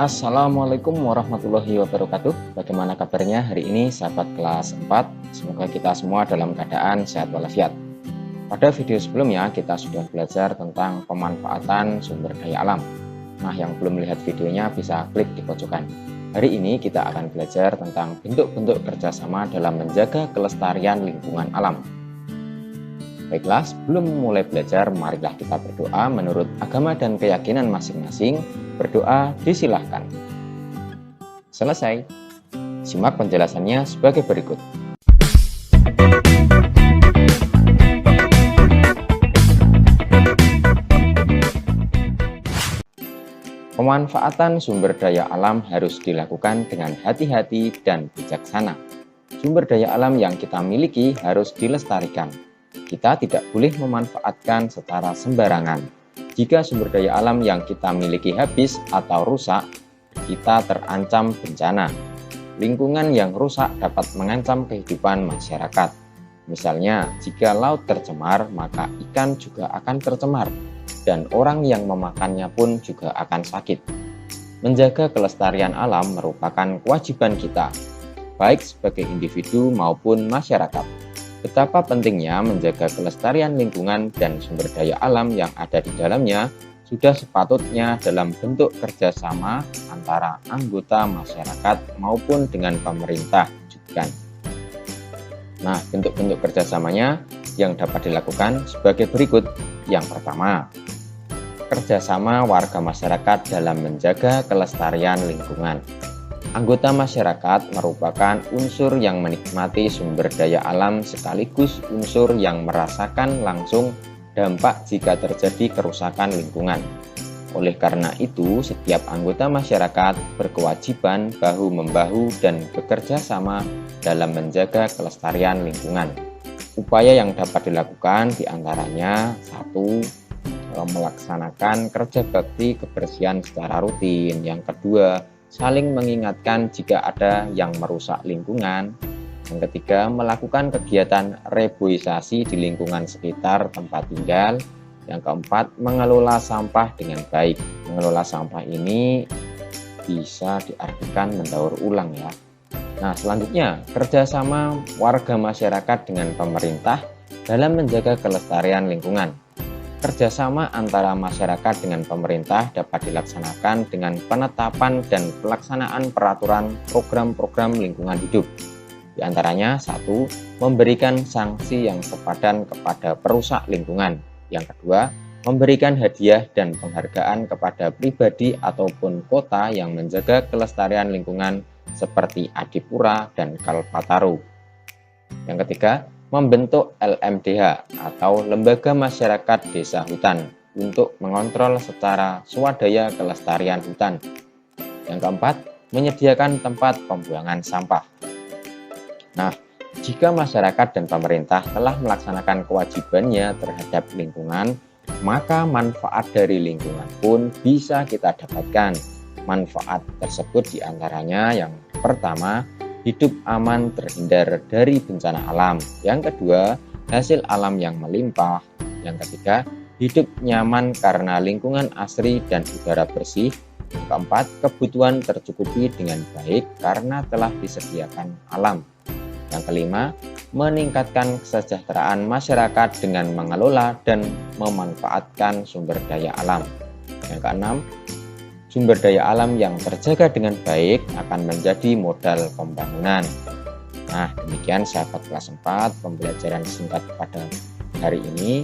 Assalamualaikum warahmatullahi wabarakatuh. Bagaimana kabarnya hari ini sahabat kelas 4? Semoga kita semua dalam keadaan sehat walafiat. Pada video sebelumnya kita sudah belajar tentang pemanfaatan sumber daya alam. Nah, yang belum melihat videonya bisa klik di pojokan. Hari ini kita akan belajar tentang bentuk-bentuk kerjasama dalam menjaga kelestarian lingkungan alam. Baiklah, sebelum mulai belajar, marilah kita berdoa menurut agama dan keyakinan masing-masing. Berdoa disilahkan. Selesai. Simak penjelasannya sebagai berikut. Pemanfaatan sumber daya alam harus dilakukan dengan hati-hati dan bijaksana. Sumber daya alam yang kita miliki harus dilestarikan. Kita tidak boleh memanfaatkan secara sembarangan. Jika sumber daya alam yang kita miliki habis atau rusak, kita terancam bencana. Lingkungan yang rusak dapat mengancam kehidupan masyarakat. Misalnya, jika laut tercemar, maka ikan juga akan tercemar, dan orang yang memakannya pun juga akan sakit. Menjaga kelestarian alam merupakan kewajiban kita, baik sebagai individu maupun masyarakat. Betapa pentingnya menjaga kelestarian lingkungan dan sumber daya alam yang ada di dalamnya sudah sepatutnya dalam bentuk kerjasama antara anggota masyarakat maupun dengan pemerintah juga. Nah, bentuk-bentuk kerjasamanya yang dapat dilakukan sebagai berikut. Yang pertama, kerjasama warga masyarakat dalam menjaga kelestarian lingkungan. Anggota masyarakat merupakan unsur yang menikmati sumber daya alam sekaligus unsur yang merasakan langsung dampak jika terjadi kerusakan lingkungan. Oleh karena itu, setiap anggota masyarakat berkewajiban bahu-membahu dan bekerja sama dalam menjaga kelestarian lingkungan. Upaya yang dapat dilakukan diantaranya 1. Melaksanakan kerja bakti kebersihan secara rutin. Yang kedua, saling mengingatkan jika ada yang merusak lingkungan. Yang ketiga, melakukan kegiatan reboisasi di lingkungan sekitar tempat tinggal. Yang keempat, mengelola sampah dengan baik. Mengelola sampah ini bisa diartikan mendaur ulang ya. Nah, selanjutnya, kerjasama warga masyarakat dengan pemerintah dalam menjaga kelestarian lingkungan. Kerjasama antara masyarakat dengan pemerintah dapat dilaksanakan dengan penetapan dan pelaksanaan peraturan program-program lingkungan hidup. Di antaranya 1. Memberikan sanksi yang sepadan kepada perusak lingkungan. Yang kedua, memberikan hadiah dan penghargaan kepada pribadi ataupun kota yang menjaga kelestarian lingkungan seperti Adipura dan Kalpataru. Yang ketiga, membentuk LMDH atau Lembaga Masyarakat Desa Hutan untuk mengontrol secara swadaya kelestarian hutan. Yang keempat, menyediakan tempat pembuangan sampah. Nah, jika masyarakat dan pemerintah telah melaksanakan kewajibannya terhadap lingkungan, maka manfaat dari lingkungan pun bisa kita dapatkan. Manfaat tersebut diantaranya yang pertama, hidup aman terhindar dari bencana alam. Yang kedua, hasil alam yang melimpah. Yang ketiga, hidup nyaman karena lingkungan asri dan udara bersih. Yang keempat, kebutuhan tercukupi dengan baik karena telah disediakan alam. Yang kelima, meningkatkan kesejahteraan masyarakat dengan mengelola dan memanfaatkan sumber daya alam. Yang keenam, sumber daya alam yang terjaga dengan baik akan menjadi modal pembangunan. Nah, demikian sahabat kelas 4 pembelajaran singkat pada hari ini.